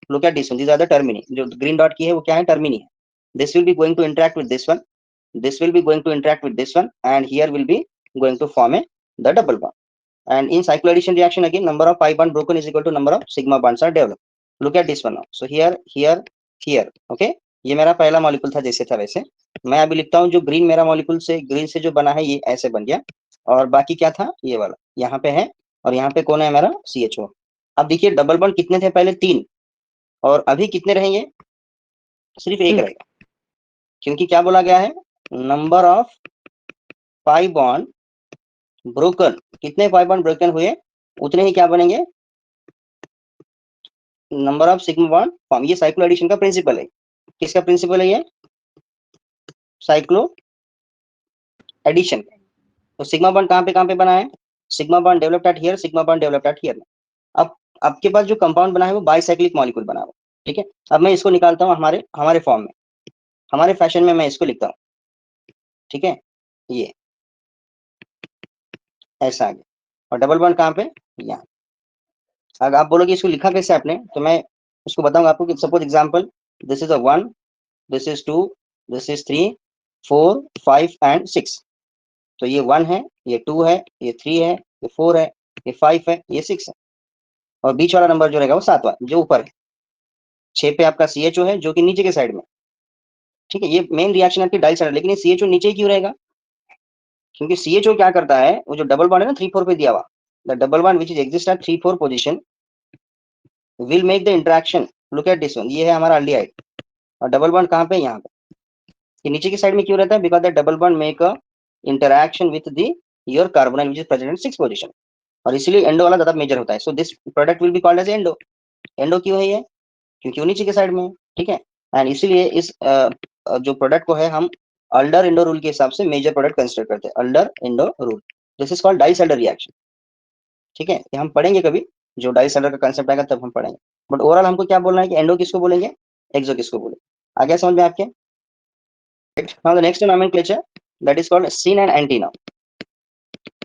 look at this one, these are the termini. जो green dot की है वो क्या है? Termini है. This will be going to interact with this one, this will be going to interact with this one, and here will be going to form the double bond. And in cycloaddition reaction again, number of pi bond broken is equal to number of sigma bonds are developed. Look at this one now. So here, okay, ये मेरा पहला molecule था जैसे था वैसे. मैं अभी लिखता हूँ जो ग्रीन मेरा मॉलिक्यूल से, ग्रीन से जो बना है ये ऐसे बन गया, और बाकी क्या था ये वाला यहाँ पे है, और यहाँ पे कौन है मेरा CHO. अब देखिए डबल बॉन्ड कितने थे पहले? 3, और अभी कितने रहेंगे? सिर्फ एक रहेगा, क्योंकि क्या बोला गया है? Number of pi bond broken. कितने पाई बॉन्ड ब्रोकन हुए उतने ही क्या बनेंगे? Number of sigma bond form. ये साइक्लो एडिशन का प्रिंसिपल है. किसका प्रिंसिपल है? ये साइक्लो एडिशन. तो सिग्मा बॉन्ड कहाँ पे बना है? Sigma bond developed eight here, sigma bond developed eight here. अब आपके पास जो कंपाउंड बना है वो बाइसाइक्लिक मॉलिक्यूल बना हुआ. ठीक है, अब मैं इसको निकालता हूँ हमारे फॉर्म में, हमारे फैशन में मैं इसको लिखता हूँ. ठीक है, ये ऐसा आ गया, और डबल बॉन्ड कहाँ पे? यहाँ. अगर आप बोलोगे इसको लिखा कैसे आपने, तो मैं उसको बताऊंगा आपको कि suppose example, this is a 1, this is 2, this is 3, 4, 5 and 6. तो ये 1 है, ये 2 है, ये 3 है, ये 4 है, ये 5 है, ये 6 है, और बीच वाला नंबर जो रहेगा वो 7वां जो ऊपर है. 6 पे आपका CHO है जो कि नीचे के साइड में. ठीक है, ये मेन रिएक्शन आपकी डाइल साइड, लेकिन ये CHO नीचे क्यों रहेगा? क्योंकि CHO क्या करता है, वो जो डबल बॉन्ड है ना 3-4 पे दिया हुआ, the double bond which is exist at 3-4 position will make the interaction. Look at this one, ये है हमारा अल्डिहाइड, और डबल बॉन्ड कहाँ पे? यहाँ पे. ये नीचे की साइड में क्यों रहता है? Because the double bond make a interaction with the your carbonyl which is present in 6 position, और इसीलिए एंडो वाला ज्यादा मेजर होता है. So this product will be called as endo. Endo क्यों है ये? क्योंकि वो नीचे के साइड में है. ठीक है, एंड इसीलिए इस जो प्रोडक्ट को है हम अल्डर इंडो रूल के हिसाब से मेजर प्रोडक्ट कंसिडर करते हैं. Alder endo rule, this is called Diels Alder reaction. ठीक है, ये हम पढ़ेंगे कभी, जो डाइसल्डर का कंसेप्ट आएगा तब हम पढ़ेंगे. बट ओवरऑल हमको क्या बोलना है कि एंडो किसको बोलेंगे, एक्सो किसको बोलेंगे. आ गया समझ में आपके? Now the next nomenclature that is called syn and anti. Now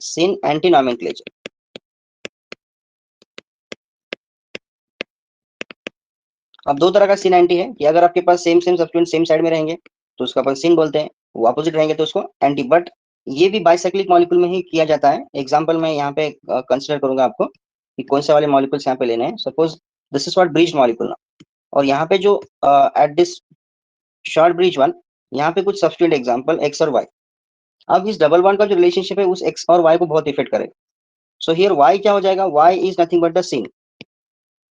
syn anti nomenclature. अब दो तरह का सिन एंटी है कि अगर आपके पास सेम सब्स्टिट्यूएंट सेम साइड में रहेंगे तो उसको अपन सिन बोलते हैं, वो अपोजिट रहेंगे तो उसको एंटी. बट ये भी बाइसाइक्लिक मॉलिक्यूल में ही किया जाता है. एग्जांपल मैं यहाँ पे कंसीडर करूंगा आपको कि कौन से वाले मॉलिक्यूल्स यहाँ पे लेने हैं. Suppose this is what bridge molecule, और यहाँ पे जो at this short bridge one, यहाँ पे कुछ सब्स्टिट्यूएंट एग्जांपल एक्स और वाई. अब इस डबल बॉन्ड का जो रिलेशनशिप है उस एक्स और वाई को बहुत इफेक्ट करेगा. सो हियर वाई क्या हो जाएगा? Y is nothing but the syn,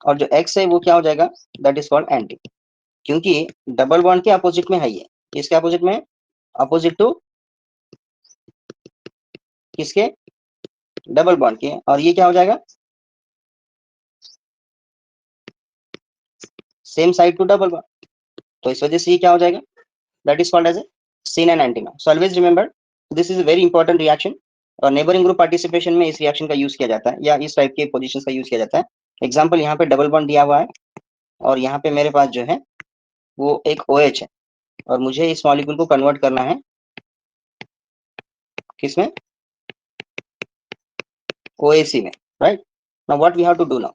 और जो एक्स है वो क्या हो जाएगा? That is called anti. क्योंकि डबल बॉन्ड के अपोजिट में है ये. इसके अपोजिट में, अपोजिट टू किसके? डबल बॉन्ड के. और ये क्या हो जाएगा? Same side to double bond. तो इस वजह से ये क्या हो जाएगा? That is called as a syn and anti. So always remember this is a very important reaction, और नेबरिंग ग्रुप पार्टिसिपेशन में इस रिएक्शन का यूज किया जाता है, या इस टाइप के पोजीशंस का यूज किया जाता है. एग्जांपल यहाँ पे डबल बॉन्ड दिया हुआ है, और यहाँ पे मेरे पास जो है वो एक OH है, और मुझे इस मॉलिक्यूल को कन्वर्ट करना है किसमें? OAC में, right. Now what we have to do now,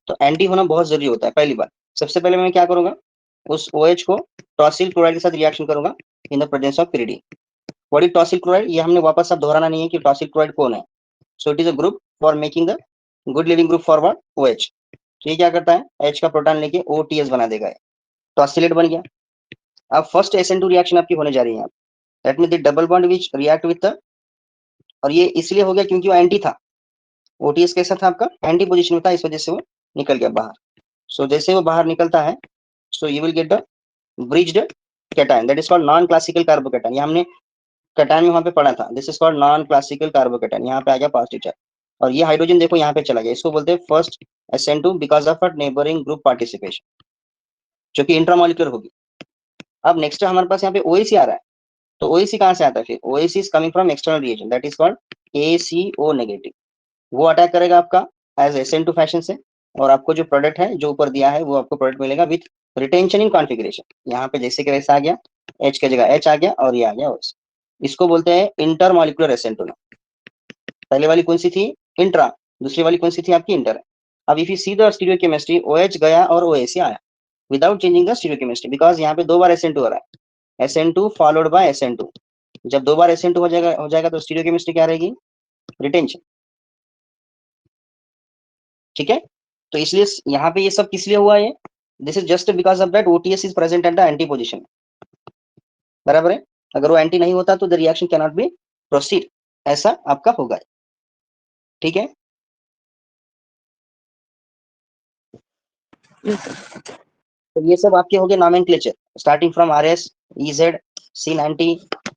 तो एंटी होना बहुत जरूरी होता है। पहली बात, सबसे पहले मैं क्या करूंगा, उस OH को टॉसिल क्लोराइड के साथ रिएक्शन करूंगा in the presence of pyridine। What is tosyl chloride, ये हमने वापस अब दोहराना नहीं है कि टॉसिल क्लोराइड कौन है। So it is a group for making the good leaving group forward OH। तो ये क्या करता है, H का प्रोटॉन लेके OTS बना देगा, टॉसिलेट बन गया। अब फर्स्ट SN2 रिएक्शन आपकी होने जा रही है, that mean the double bond which react with the, और ये इसलिए हो गया क्योंकि वो एंटी था, OTS कैसा था आपका, एंटी पोजीशन में था, इस वजह से वो निकल गया बाहर। सो जैसे वो बाहर निकलता है, so you will get the bridged cation, that is called non classical carbocation. ये हमने कैटायन में वहां पे पढ़ा था, this is called non classical carbocation. यहाँ पे आ गया पॉजिटिव चार्ज, और ये हाइड्रोजन देखो यहाँ पे चला गया, इसको बोलते हैं first SN2 because of a neighbouring group participation, जो कि इंट्रामोलिकुलर होगी। अब नेक्स्ट हमारे पास यहाँ पे OAC आ रहा है, तो OAC कहाँ से आता है फिर, OAC is coming from external reagent, that is called ACO negative. वो अटैक करेगा आपका एज SN2 फैशन से, और आपको जो प्रोडक्ट है जो ऊपर दिया है वो आपको प्रोडक्ट मिलेगा विथ रिटेंशन इन कॉन्फ़िगरेशन। यहाँ पे जैसे कि वैसा आ गया, H की जगह H आ गया और ये आ गया OS। इसको बोलते हैं इंटरमॉलिकुलर SN2। पहले वाली कौन सी थी, इंट्रा, दूसरी वाली कौन सी थी आपकी, इंटर। अब if you see the stereochemistry, OH गया और OAC आया without changing the stereochemistry, because यहाँ पे दो बार SN2 हो रहा है, SN2 फॉलोड बाय SN2। जब दो बार SN2 हो जाएगा तो स्टीरियोकेमिस्ट्री क्या रहेगी, रिटेंशन। ठीक है, तो इसलिए यहाँ पे ये सब किस लिए हुआ है, this is just because of that OTS is present at the anti position. बराबर है, अगर वो एंटी नहीं होता तो the reaction can not be proceed, ऐसा आपका होगा। ठीक है, Yes. तो ये सब आपके हो गए nomenclature, starting from RS, EZ, C90,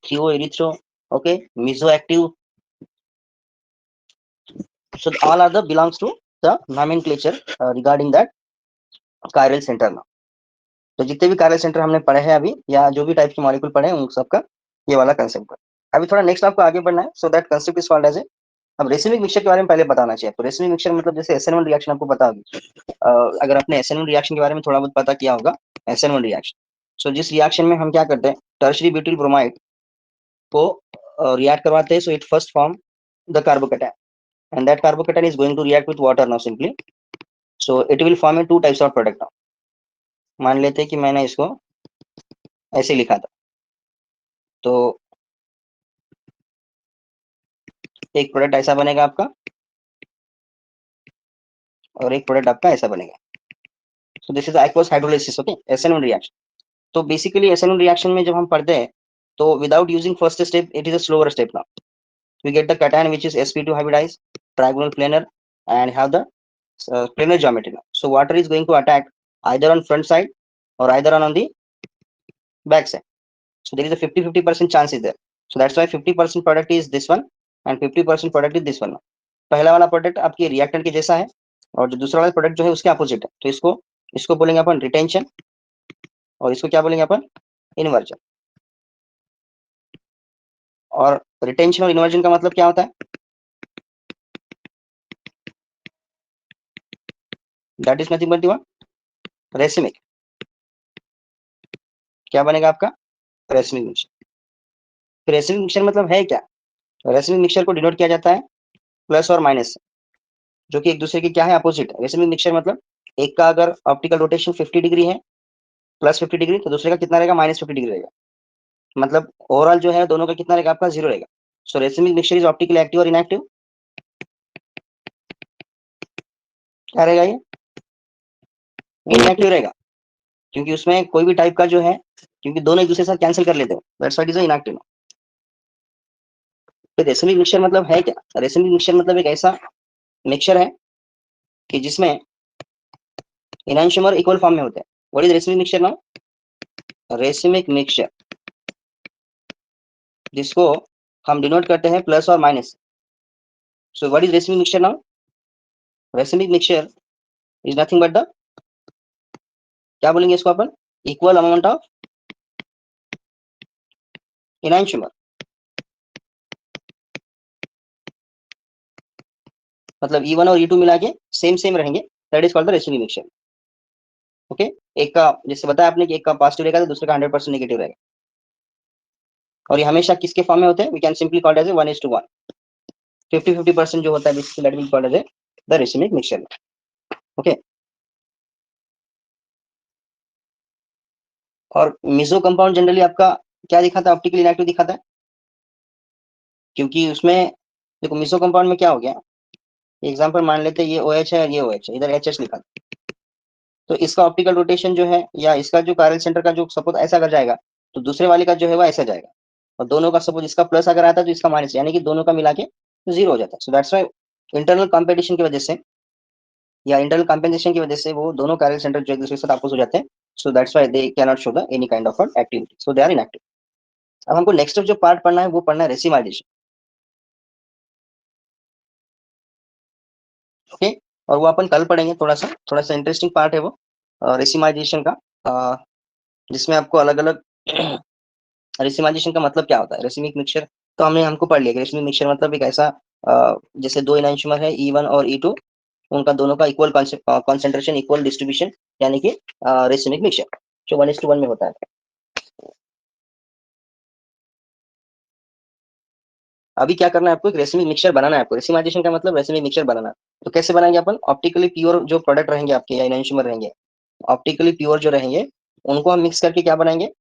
CO erythro, okay, mesoactive, so all are the belongs to the nomenclature regarding that chiral center now। तो जितने भी chiral center हमने पढ़े हैं अभी, या जो भी टाइप के मॉलिक्यूल पढ़े हैं उन सबका ये वाला कंसेप्ट है। अभी थोड़ा नेक्स्ट आपको आगे बढ़ना है, so that concept is called as a, अब रेसिमिक मिक्सचर के बारे में पहले बताना चाहिए। तो रेसिमिक मिक्सचर मतलब जैसे SN1 रिएक्शन आपको पता होगी, अगर आपने SN1 रिएक्शन के बारे में थोड़ा बहुत पता किया होगा, SN1 रिएक्शन, सो जिस रिएक्शन में हम क्या करते हैं, टर्शरी ब्यूटिल ब्रोमाइड को रिएक्ट करवाते हैं, so it first form the carbocation, and that carbocation is going to react with water now simply, so it will form a two types of product now। मान लेते हैं कि मैंने इसको ऐसे लिखा था, तो एक प्रोडक्ट ऐसा बनेगा आपका और एक प्रोडक्ट आपका ऐसा बनेगा। So this is aqueous hydrolysis, okay, SN1 reaction. तो बेसिकली SN1 रिएक्शन में जब हम पढ़ते हैं तो without using first step, it is a slower step now. We get the cation which is sp2 hybridized, trigonal planar, and have the planar geometry now। So water is going to attack either on front side or either on the back side, so there is a 50-50% chance is there, so that's why 50% product is this one and 50% product is this one। पहला वाला product आपके reactant के जैसा है और जो दूसरा वाला प्रोडक्ट जो है उसके अपोजिट है, तो इसको इसको बोलेंगे अपन रिटेंशन और इसको क्या बोलेंगे अपन, इन्वर्जन। और रिटेंशन और इन्वर्जन का मतलब क्या होता है, that is nothing but the racemic. क्या बनेगा आपका, रेसिमिक मिक्सचर। फिर रेसिमिक मिक्सचर मतलब है क्या, रेसिमिक मिक्सचर को डिनोट किया जाता है प्लस और माइनस से, जो कि एक दूसरे के क्या है, अपोजिट है। रेसिमिक मिक्सचर मतलब एक का अगर ऑप्टिकल रोटेशन 50 डिग्री है प्लस 50 डिग्री, तो दूसरे का कितना रहेगा, माइनस 50 डिग्री रहेगा। मतलब ओवरऑल जो है दोनों का कितना रहेगा आपका, 0 रहेगा। So racemic mixture is optically active और इनएक्टिव, क्या रहेगा ये, इनएक्टिव रहेगा, क्योंकि उसमें कोई भी टाइप का जो है, क्योंकि दोनों एक दूसरे के साथ कैंसिल कर लेते हो, that's why it is inactive. तो रेसिमिक मिक्सचर मतलब है क्या, रेसिमिक मिक्सचर मतलब एक ऐसा मिक्सचर है कि जिसमें इनैंशियोमर इक्वल फॉर्म में होते हैं। What is racemic mixture now, racemic mixture जिसको हम डिनोट करते हैं प्लस और minus. So what is racemic mixture now, racemic mixture is nothing but the, क्या बोलेंगे इसको अपन, इक्वल अमाउंट ऑफ इनैंशियोमर, मतलब E1 और E2 मिला के सेम सेम रहेंगे, that is called the racemic mixture. Okay, एक का जैसे बताया आपने कि एक का पॉजिटिव रहेगा तो दूसरे का 100% नेगेटिव रहेगा, और ये हमेशा किसके फॉर्म में होते हैं, we can simply called as a 1:1। 50-50% जो होता है basically that will called as a the racemic mixture. Okay. और मिसो कंपाउंड जनरली आपका क्या दिखाता है, ऑप्टिकली इनएक्टिव दिखाता है, क्योंकि उसमें देखो मिसो कंपाउंड में क्या हो गया, एग्जांपल मान लेते हैं ये OH है और ये OH है, इधर HS लिखा था, तो इसका ऑप्टिकल रोटेशन जो है या इसका जो कायरल सेंटर का जो सपोज ऐसा अगर जाएगा तो दूसरे वाले का जो है वो ऐसा जाएगा, और दोनों का सपोज इसका प्लस अगर आता है तो इसका माइनस, यानी कि दोनों का मिला के 0 हो जाता है। सो दैट्स व्हाई इंटरनल कंपटीशन की वजह से या इंटरनल कंपेंसेशन की वजह से वो दोनों कायरल सेंटर जो एक दूसरे के साथ अपोज हो जाते हैं। So that's why they can not show the any kind of activity, so they are inactive. अब हमको नेक्स्ट जो पार्ट पढ़ना है वो पढ़ना है रेसिमाइजेशन। ओके, और वो अपन कल पढ़ेंगे, थोड़ा सा इंटरेस्टिंग पार्ट है वो रेसिमाइजेशन का, जिसमें आपको अलग अलग रेसिमाइजेशन का मतलब क्या होता है। रेसिमिक मिक्सचर तो हमको पढ़ लिया, रेसिमिक मिक्सचर मतलब एक ऐसा जैसे दो इनैंशियोमर है E1 और E2, उनका दोनों का इक्वल कॉन्सेंट्रेशन, इक्वल डिस्ट्रीब्यूशन, यानी कि रेसिमिक मिक्सचर जो 1:1 में होता है। अभी क्या करना है आपको, एक रेसिमिक मिक्सचर बनाना है आपको। रेसिमाइजेशन का मतलब रेसिमिक मिक्सचर बनाना। तो कैसे बनाएंगे अपन, ऑप्टिकली प्योर जो प्रोडक्ट रहेंगे आपके या इनैंशियोमर रहेंगे, ऑप्टिकली प्योर जो रहेंगे उनको हम मिक्स करके क्या बनाएंगे,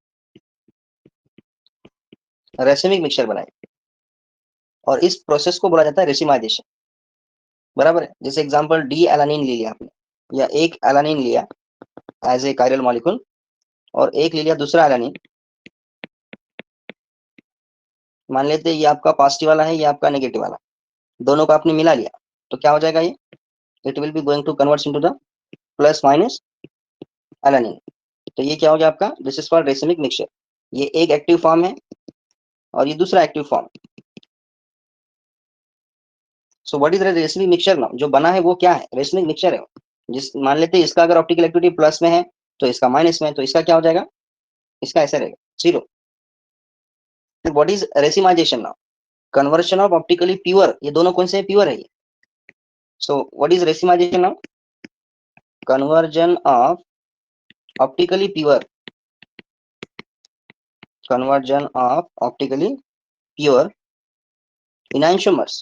रेसिमिक मिक्सचर बनाएंगे, और इस प्रोसेस को बोला जाता है रेसिमाइजेशन। बराबर है। जैसे एग्जांपल डी एलानिन ले लिया आपने, या एक एलानिन लिया एज ए कायरल मॉलिक्यूल, और एक ले लिया दूसरा एलानिन, मान लेते हैं ये आपका पॉजिटिव वाला है, ये आपका नेगेटिव वाला, दोनों को आपने मिला लिया, तो क्या हो जाएगा ये, it will be going to convert into the plus minus alanine. तो ये क्या हो गया आपका, this is called racemic mixture. ये एक एक्टिव फॉर्म है और ये दूसरा active form. So what is racemic mixture now, जो बना है वो क्या है, रेसिमिक मिक्सचर है। जिस मान लेते हैं इसका अगर ऑप्टिकल एक्टिविटी प्लस में है तो इसका माइनस में है, तो इसका क्या हो जाएगा, इसका ऐसा रहेगा 0। What is racemisation now, conversion of optically pure, ये दोनों कौन से प्योर है ये। सो what is racemisation now, conversion of optically pure, conversion of optically pure enantiomers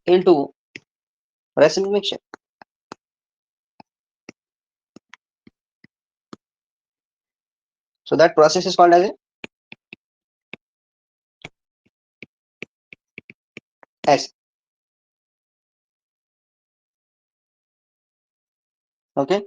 into racemic mixture. So that process is called as a S. Okay.